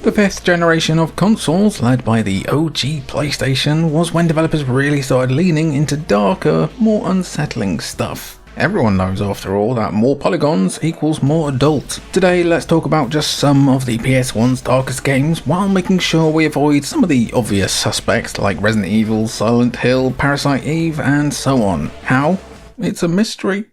The fifth generation of consoles, led by the OG PlayStation, was when developers really started leaning into darker, more unsettling stuff. Everyone knows, after all, that more polygons equals more adult. Today, let's talk about just some of the PS1's darkest games, while making sure we avoid some of the obvious suspects like Resident Evil, Silent Hill, Parasite Eve, and so on. How? It's a mystery.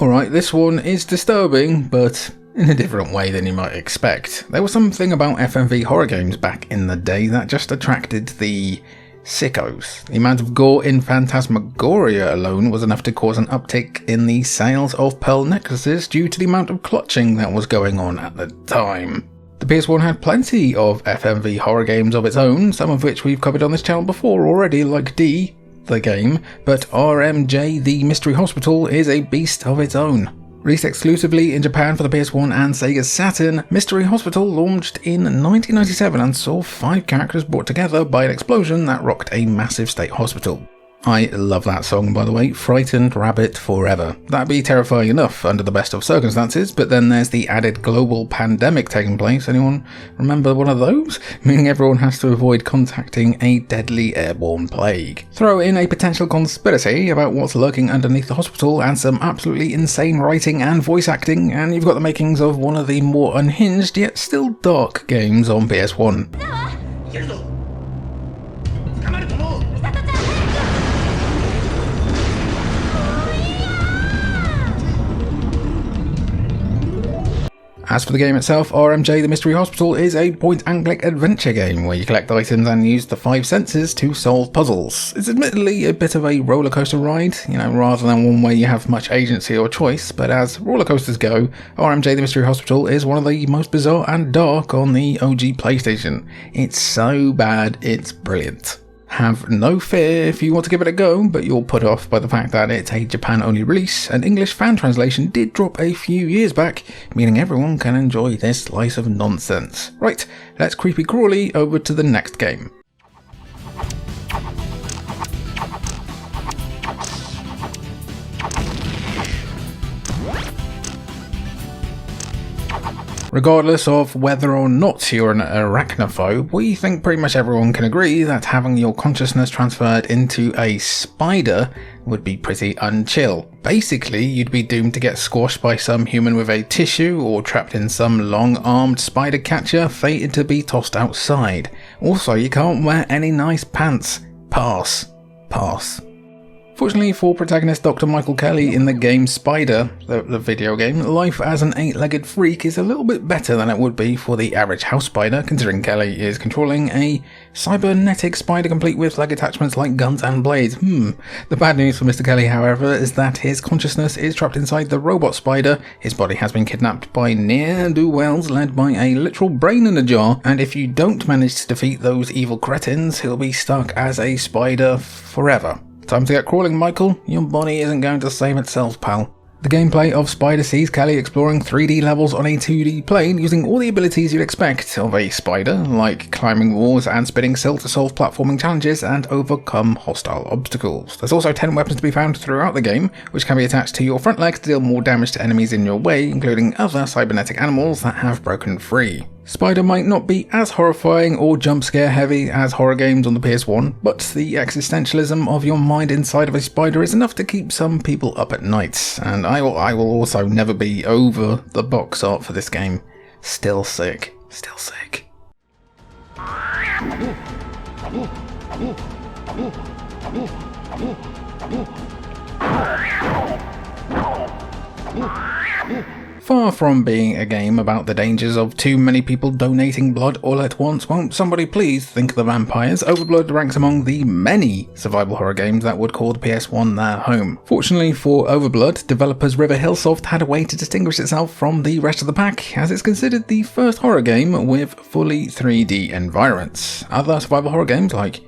Alright, this one is disturbing, but in a different way than you might expect. There was something about FMV horror games back in the day that just attracted the sickos. The amount of gore in Phantasmagoria alone was enough to cause an uptick in the sales of pearl necklaces due to the amount of clutching that was going on at the time. The PS1 had plenty of FMV horror games of its own, some of which we've covered on this channel before already, like D, the game, but RMJ The Mystery Hospital is a beast of its own. Released exclusively in Japan for the PS1 and Sega Saturn, Mystery Hospital launched in 1997 and saw 5 characters brought together by an explosion that rocked a massive state hospital. I love that song, by the way, Frightened Rabbit Forever. That'd be terrifying enough under the best of circumstances, but then there's the added global pandemic taking place. Anyone remember one of those? Meaning everyone has to avoid contacting a deadly airborne plague. Throw in a potential conspiracy about what's lurking underneath the hospital and some absolutely insane writing and voice acting, and you've got the makings of one of the more unhinged yet still dark games on PS1. As for the game itself, RMJ The Mystery Hospital is a point-and-click adventure game where you collect items and use the 5 senses to solve puzzles. It's admittedly a bit of a rollercoaster ride, rather than one where you have much agency or choice, but as rollercoasters go, RMJ The Mystery Hospital is one of the most bizarre and dark on the OG PlayStation. It's so bad, it's brilliant. Have no fear if you want to give it a go, but you're put off by the fact that it's a Japan-only release. An English fan translation did drop a few years back, meaning everyone can enjoy this slice of nonsense. Right, let's creepy crawly over to the next game. Regardless of whether or not you're an arachnophobe, we think pretty much everyone can agree that having your consciousness transferred into a spider would be pretty unchill. Basically, you'd be doomed to get squashed by some human with a tissue, or trapped in some long-armed spider catcher fated to be tossed outside. Also, you can't wear any nice pants. Pass. Pass. Fortunately for protagonist Dr. Michael Kelly in the game Spider, the video game, life as an 8-legged freak is a little bit better than it would be for the average house spider, considering Kelly is controlling a cybernetic spider complete with leg attachments like guns and blades. The bad news for Mr. Kelly, however, is that his consciousness is trapped inside the robot spider, his body has been kidnapped by ne'er-do-wells led by a literal brain in a jar, and if you don't manage to defeat those evil cretins, he'll be stuck as a spider forever. Time to get crawling, Michael. Your body isn't going to save itself, pal. The gameplay of Spider sees Kelly exploring 3D levels on a 2D plane using all the abilities you'd expect of a spider, like climbing walls and spinning silk to solve platforming challenges and overcome hostile obstacles. There's also 10 weapons to be found throughout the game, which can be attached to your front legs to deal more damage to enemies in your way, including other cybernetic animals that have broken free. Spider might not be as horrifying or jump scare heavy as horror games on the PS1, but the existentialism of your mind inside of a spider is enough to keep some people up at night, and I will also never be over the box art for this game. Still sick. Still sick. Far from being a game about the dangers of too many people donating blood all at once, won't somebody please think of the vampires? Overblood ranks among the many survival horror games that would call the PS1 their home. Fortunately for Overblood, developers River Hillsoft had a way to distinguish itself from the rest of the pack, as it's considered the first horror game with fully 3D environments. Other survival horror games like,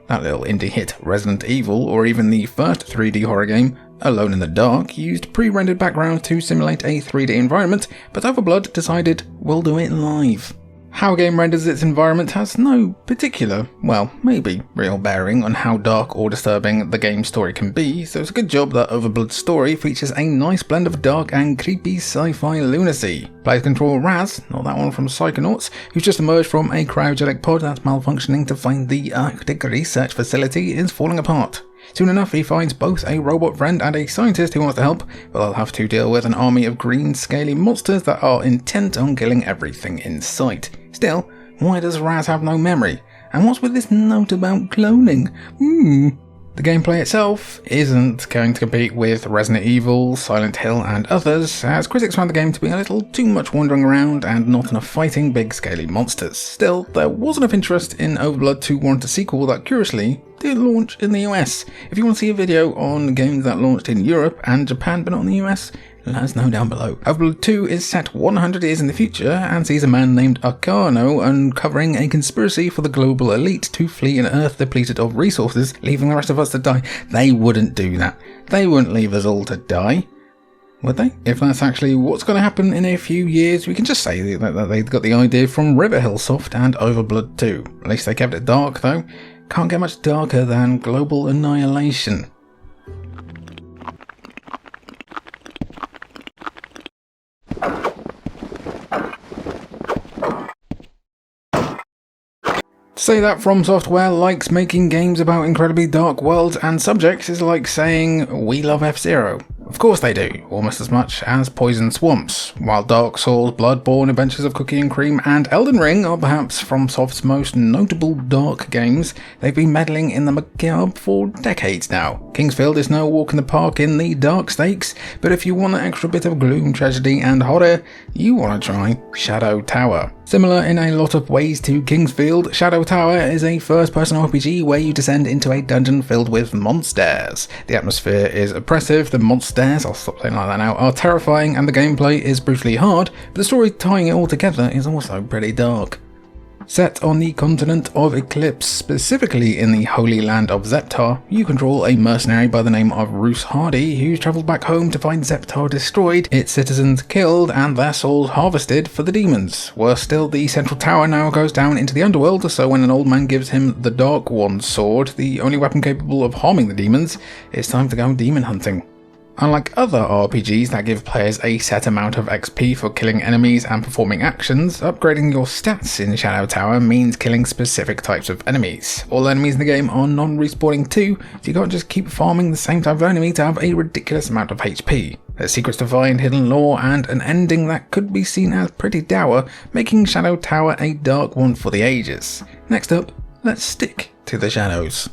that little indie hit Resident Evil, or even the first 3D horror game, Alone in the Dark, used pre-rendered backgrounds to simulate a 3D environment, but Overblood decided we'll do it live. How a game renders its environment has no particular, well, maybe real bearing on how dark or disturbing the game's story can be, so it's a good job that Overblood's story features a nice blend of dark and creepy sci-fi lunacy. Players control Raz, not that one from Psychonauts, who's just emerged from a cryogenic pod that's malfunctioning to find the Arctic research facility is falling apart. Soon enough, he finds both a robot friend and a scientist who wants to help, but they'll have to deal with an army of green, scaly monsters that are intent on killing everything in sight. Still, why does Raz have no memory? And what's with this note about cloning? The gameplay itself isn't going to compete with Resident Evil, Silent Hill and others, as critics found the game to be a little too much wandering around and not enough fighting big scaly monsters. Still, there was enough interest in Overblood to warrant a sequel that curiously did launch in the US. If you want to see a video on games that launched in Europe and Japan but not in the US, let us know down below. Overblood 2 is set 100 years in the future and sees a man named Arcano uncovering a conspiracy for the global elite to flee an Earth depleted of resources, leaving the rest of us to die. They wouldn't do that. They wouldn't leave us all to die. Would they? If that's actually what's going to happen in a few years, we can just say that they got the idea from Riverhill Soft and Overblood 2. At least they kept it dark though. Can't get much darker than global annihilation. To say that From Software likes making games about incredibly dark worlds and subjects is like saying we love F-Zero. Of course they do, almost as much as Poison Swamps. While Dark Souls, Bloodborne, Adventures of Cookie and Cream and Elden Ring are perhaps FromSoft's most notable dark games, they've been meddling in the macabre for decades now. Kingsfield is no walk in the park in the dark stakes, but if you want an extra bit of gloom, tragedy and horror, you want to try Shadow Tower. Similar in a lot of ways to Kingsfield, Shadow Tower is a first-person RPG where you descend into a dungeon filled with monsters. The atmosphere is oppressive, the monsters, I'll stop saying like that now, are terrifying and the gameplay is brutally hard, but the story tying it all together is also pretty dark. Set on the continent of Eclipse, specifically in the Holy Land of Zeptar, you control a mercenary by the name of Roose Hardy who's travelled back home to find Zeptar destroyed, its citizens killed and their souls harvested for the demons. Worse still, the central tower now goes down into the underworld, so when an old man gives him the Dark One's sword, the only weapon capable of harming the demons, it's time to go demon hunting. Unlike other RPGs that give players a set amount of XP for killing enemies and performing actions, upgrading your stats in Shadow Tower means killing specific types of enemies. All enemies in the game are non-respawning too, so you can't just keep farming the same type of enemy to have a ridiculous amount of HP. There's secrets to find, hidden lore, and an ending that could be seen as pretty dour, making Shadow Tower a dark one for the ages. Next up, let's stick to the shadows.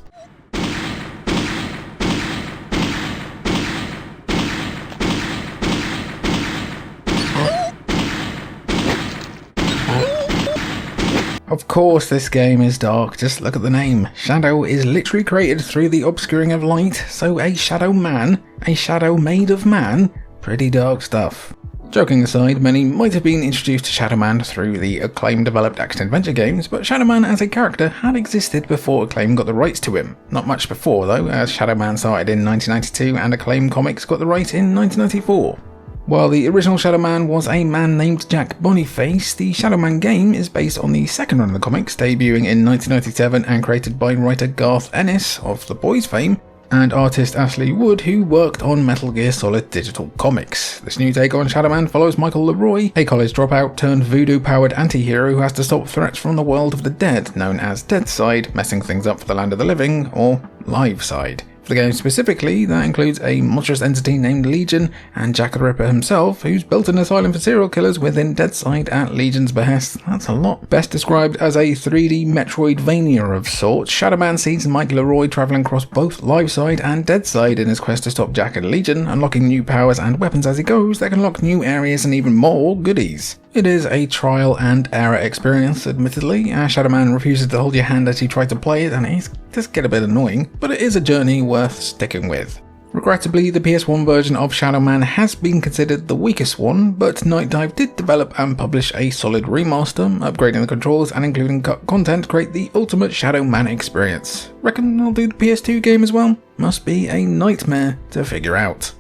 Of course this game is dark, just look at the name. Shadow is literally created through the obscuring of light, so a shadow man, a shadow made of man, pretty dark stuff. Joking aside, many might have been introduced to Shadow Man through the Acclaim developed action-adventure games, but Shadow Man as a character had existed before Acclaim got the rights to him. Not much before though, as Shadow Man started in 1992 and Acclaim Comics got the right in 1994. While the original Shadow Man was a man named Jack Boniface, the Shadow Man game is based on the second run of the comics, debuting in 1997 and created by writer Garth Ennis of The Boys fame, and artist Ashley Wood, who worked on Metal Gear Solid digital comics. This new take on Shadow Man follows Michael Leroy, a college dropout turned voodoo-powered anti-hero who has to stop threats from the world of the dead, known as Deadside, messing things up for the land of the living, or Live Side. For the game specifically, that includes a monstrous entity named Legion, and Jack the Ripper himself, who's built an asylum for serial killers within Deadside at Legion's behest. That's a lot. Best described as a 3D Metroidvania of sorts, Shadow Man sees Mike Leroy travelling across both Liveside and Deadside in his quest to stop Jack and Legion, unlocking new powers and weapons as he goes that can unlock new areas and even more goodies. It is a trial and error experience, admittedly, as Shadow Man refuses to hold your hand as you try to play it, and it does get a bit annoying, but it is a journey worth sticking with. Regrettably, the PS1 version of Shadow Man has been considered the weakest one, but Night Dive did develop and publish a solid remaster, upgrading the controls and including cut content to create the ultimate Shadow Man experience. Reckon I'll do the PS2 game as well? Must be a nightmare to figure out.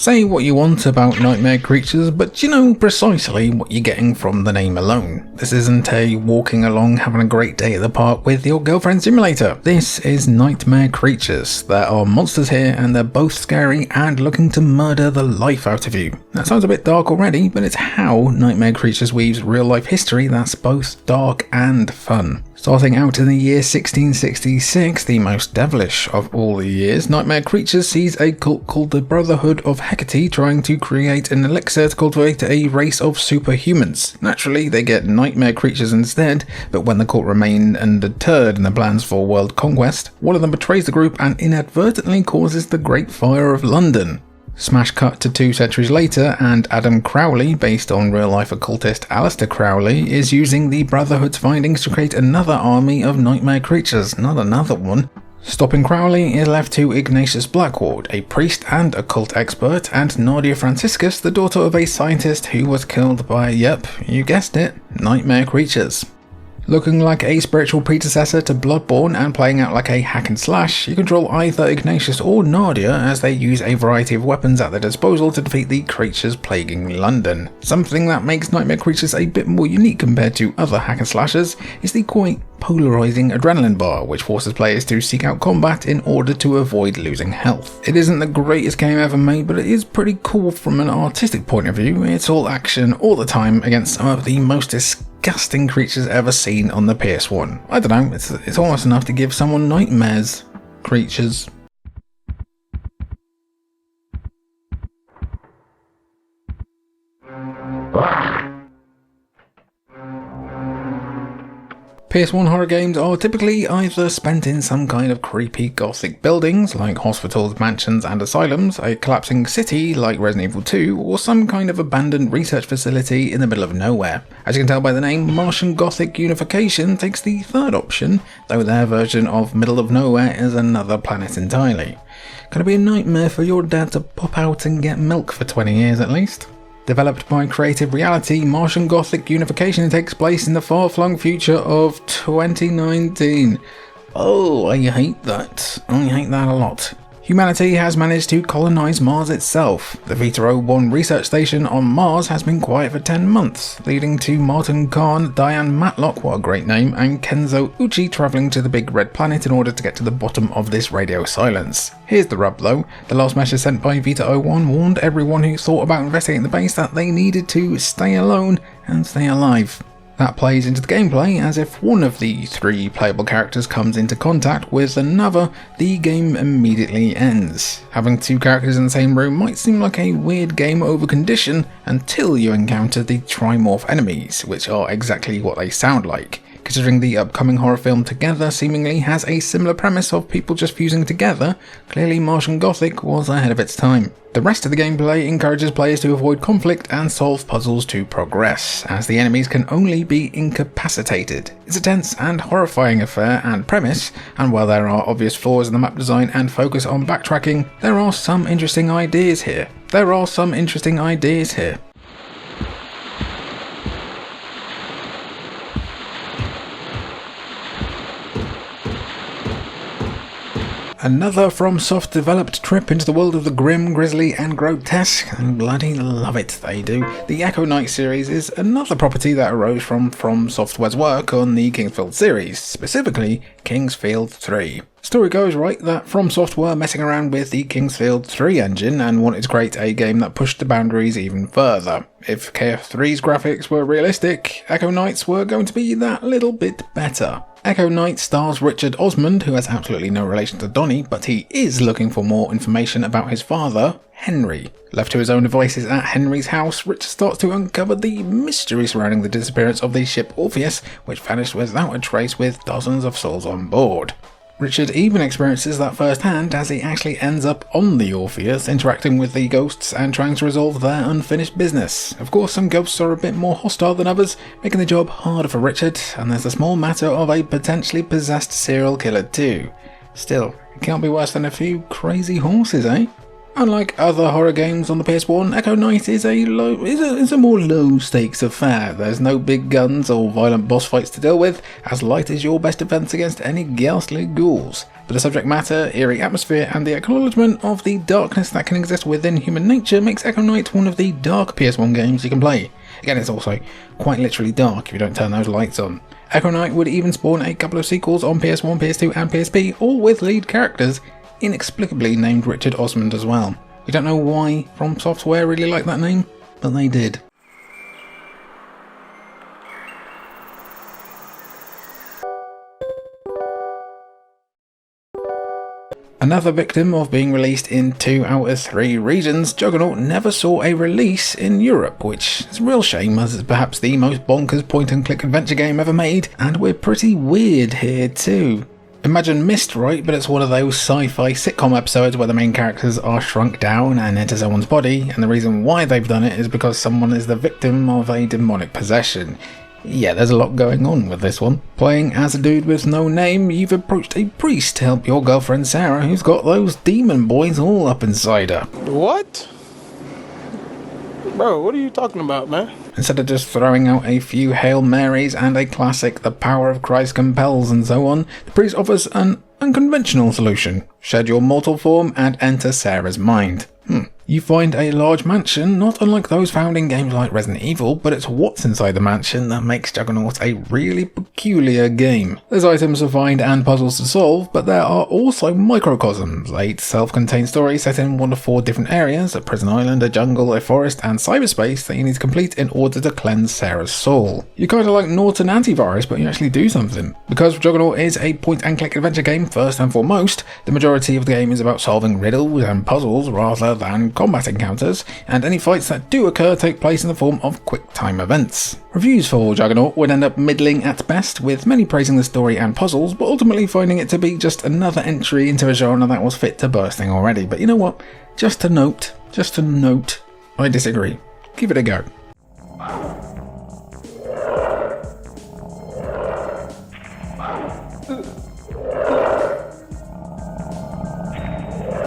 Say what you want about nightmare creatures, but you know precisely what you're getting from the name alone. This isn't a walking along having a great day at the park with your girlfriend simulator. This is nightmare creatures. There are monsters here and they're both scary and looking to murder the life out of you. That sounds a bit dark already, but it's how Nightmare Creatures weaves real life history that's both dark and fun. Starting out in the year 1666, the most devilish of all the years, Nightmare Creatures sees a cult called the Brotherhood of Hecate trying to create an elixir to cultivate a race of superhumans. Naturally, they get Nightmare Creatures instead, but when the cult remain undeterred in their plans for world conquest, one of them betrays the group and inadvertently causes the Great Fire of London. Smash cut to 2 centuries later, and Adam Crowley, based on real-life occultist Aleister Crowley, is using the Brotherhood's findings to create another army of nightmare creatures, not another one. Stopping Crowley is left to Ignatius Blackward, a priest and occult expert, and Nadia Franciscus, the daughter of a scientist who was killed by, yep, you guessed it, nightmare creatures. Looking like a spiritual predecessor to Bloodborne and playing out like a hack and slash, you control either Ignatius or Nadia as they use a variety of weapons at their disposal to defeat the creatures plaguing London. Something that makes Nightmare Creatures a bit more unique compared to other hack and slashers is the quite polarizing adrenaline bar, which forces players to seek out combat in order to avoid losing health. It isn't the greatest game ever made, but it is pretty cool from an artistic point of view. It's all action all the time against some of the most disgusting creatures ever seen on the PS1. I don't know, it's almost enough to give someone nightmares. Creatures. PS1 horror games are typically either spent in some kind of creepy gothic buildings like hospitals, mansions and asylums, a collapsing city like Resident Evil 2, or some kind of abandoned research facility in the middle of nowhere. As you can tell by the name, Martian Gothic Unification takes the third option, though their version of middle of nowhere is another planet entirely. Gonna be a nightmare for your dad to pop out and get milk for 20 years at least. Developed by Creative Reality, Martian Gothic Unification takes place in the far-flung future of 2019. Oh, I hate that. I hate that a lot. Humanity has managed to colonize Mars itself. The Vita-01 research station on Mars has been quiet for 10 months, leading to Martin Khan, Diane Matlock, what a great name, and Kenzo Uchi travelling to the Big Red Planet in order to get to the bottom of this radio silence. Here's the rub though, the last message sent by Vita-01 warned everyone who thought about investigating the base that they needed to stay alone and stay alive. That plays into the gameplay, as if one of the 3 playable characters comes into contact with another, the game immediately ends. Having 2 characters in the same room might seem like a weird game over condition until you encounter the Trimorph enemies, which are exactly what they sound like. Considering the upcoming horror film Together seemingly has a similar premise of people just fusing together, clearly Martian Gothic was ahead of its time. The rest of the gameplay encourages players to avoid conflict and solve puzzles to progress, as the enemies can only be incapacitated. It's a tense and horrifying affair and premise, and while there are obvious flaws in the map design and focus on backtracking, there are some interesting ideas here. Another FromSoft developed trip into the world of the grim, grisly and grotesque, and bloody love it, they do. The Echo Knight series is another property that arose from FromSoftware's work on the Kingsfield series, specifically Kingsfield 3. Story goes right that FromSoft were messing around with the Kingsfield 3 engine and wanted to create a game that pushed the boundaries even further. If KF3's graphics were realistic, Echo Knights were going to be that little bit better. Echo Knight stars Richard Osmond, who has absolutely no relation to Donoi, but he is looking for more information about his father, Henry. Left to his own devices at Henry's house, Richard starts to uncover the mystery surrounding the disappearance of the ship Orpheus, which vanished without a trace with dozens of souls on board. Richard even experiences that firsthand as he actually ends up on the Orpheus, interacting with the ghosts and trying to resolve their unfinished business. Of course, some ghosts are a bit more hostile than others, making the job harder for Richard, and there's a small matter of a potentially possessed serial killer too. Still, it can't be worse than a few crazy horses, eh? Unlike other horror games on the PS1, Echo Knight is a more low stakes affair. There's no big guns or violent boss fights to deal with, as light is your best defense against any ghastly ghouls. But the subject matter, eerie atmosphere, and the acknowledgement of the darkness that can exist within human nature makes Echo Knight one of the dark PS1 games you can play. Again, it's also quite literally dark if you don't turn those lights on. Echo Knight would even spawn a couple of sequels on PS1, PS2 and PSP, all with lead characters inexplicably named Richard Osmond as well. We don't know why From Software really liked that name, but they did. Another victim of being released in 2 out of 3 regions, Juggernaut never saw a release in Europe, which is a real shame as it's perhaps the most bonkers point-and-click adventure game ever made, and we're pretty weird here too. Imagine Myst, right? But it's one of those sci-fi sitcom episodes where the main characters are shrunk down and enter someone's body, and the reason why they've done it is because someone is the victim of a demonic possession. Yeah, there's a lot going on with this one. Playing as a dude with no name, you've approached a priest to help your girlfriend Sarah, who's got those demon boys all up inside her. What? Bro, what are you talking about, man? Instead of just throwing out a few Hail Marys and a classic "The power of Christ compels" and so on, the priest offers an unconventional solution. Shed your mortal form and enter Sarah's mind. You find a large mansion, not unlike those found in games like Resident Evil, but it's what's inside the mansion that makes Juggernaut a really peculiar game. There's items to find and puzzles to solve, but there are also microcosms, 8 self-contained stories set in 1 of 4 different areas, a prison island, a jungle, a forest, and cyberspace that you need to complete in order to cleanse Sarah's soul. You're kinda like Norton Antivirus, but you actually do something. Because Juggernaut is a point-and-click adventure game first and foremost, the majority of the game is about solving riddles and puzzles rather than combat encounters, and any fights that do occur take place in the form of quick time events. Reviews for Juggernaut would end up middling at best, with many praising the story and puzzles, but ultimately finding it to be just another entry into a genre that was fit to bursting already. But you know what? Just a note, I disagree. Give it a go.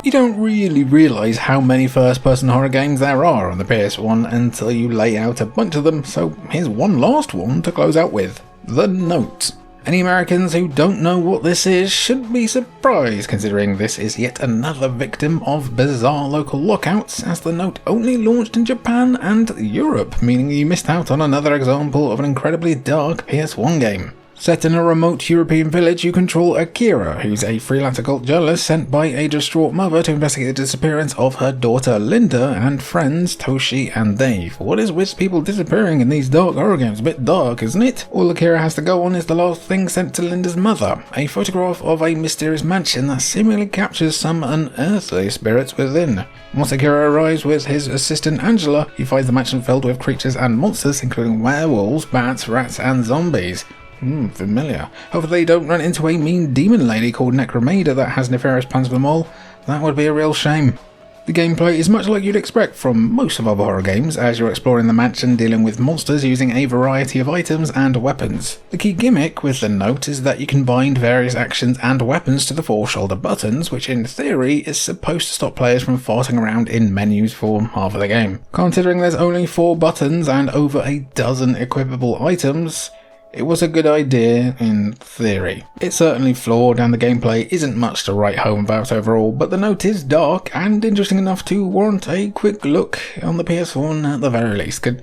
You don't really realise how many first-person horror games there are on the PS1 until you lay out a bunch of them, so here's one last one to close out with. The Note. Any Americans who don't know what this is should be surprised, considering this is yet another victim of bizarre local lockouts, as The Note only launched in Japan and Europe, meaning you missed out on another example of an incredibly dark PS1 game. Set in a remote European village, you control Akira, who's a freelance occult journalist sent by a distraught mother to investigate the disappearance of her daughter Linda and friends Toshi and Dave. What is with people disappearing in these dark horror games? A bit dark, isn't it? All Akira has to go on is the last thing sent to Linda's mother, a photograph of a mysterious mansion that seemingly captures some unearthly spirits within. Once Akira arrives with his assistant Angela, he finds the mansion filled with creatures and monsters, including werewolves, bats, rats, and zombies. Familiar. Hopefully they don't run into a mean demon lady called Necromeda that has nefarious plans for them all. That would be a real shame. The gameplay is much like you'd expect from most of other horror games, as you're exploring the mansion dealing with monsters using a variety of items and weapons. The key gimmick with The Note is that you can bind various actions and weapons to the 4 shoulder buttons, which in theory is supposed to stop players from farting around in menus for half of the game. Considering there's only 4 buttons and over a dozen equipable items, it was a good idea in theory. It's certainly flawed and the gameplay isn't much to write home about overall, but The Note is dark and interesting enough to warrant a quick look on the PS1 at the very least. Could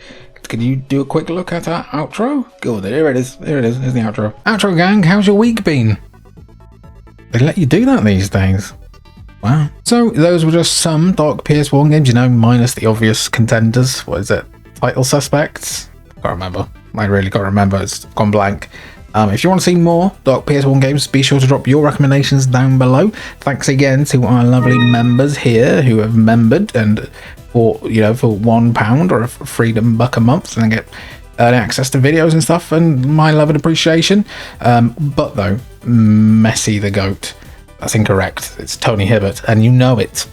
you do a quick look at our outro? Good, here it is, here's the outro. Outro gang, how's your week been? They let you do that these days. Wow. So those were just some dark PS1 games, you know, minus the obvious contenders. What is it? Title suspects? Can't remember. I really can't remember, it's gone blank. If you want to see more dark PS1 games, be sure to drop your recommendations down below. Thanks again to our lovely members here who have membered and for £1 or a freedom buck a month and get early access to videos and stuff, and my love and appreciation. But though, Messi the GOAT. That's incorrect. It's Tony Hibbert, and you know it.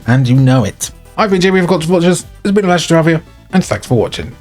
I've been Jimmy of Watchers. It's been a pleasure to have you, and thanks for watching.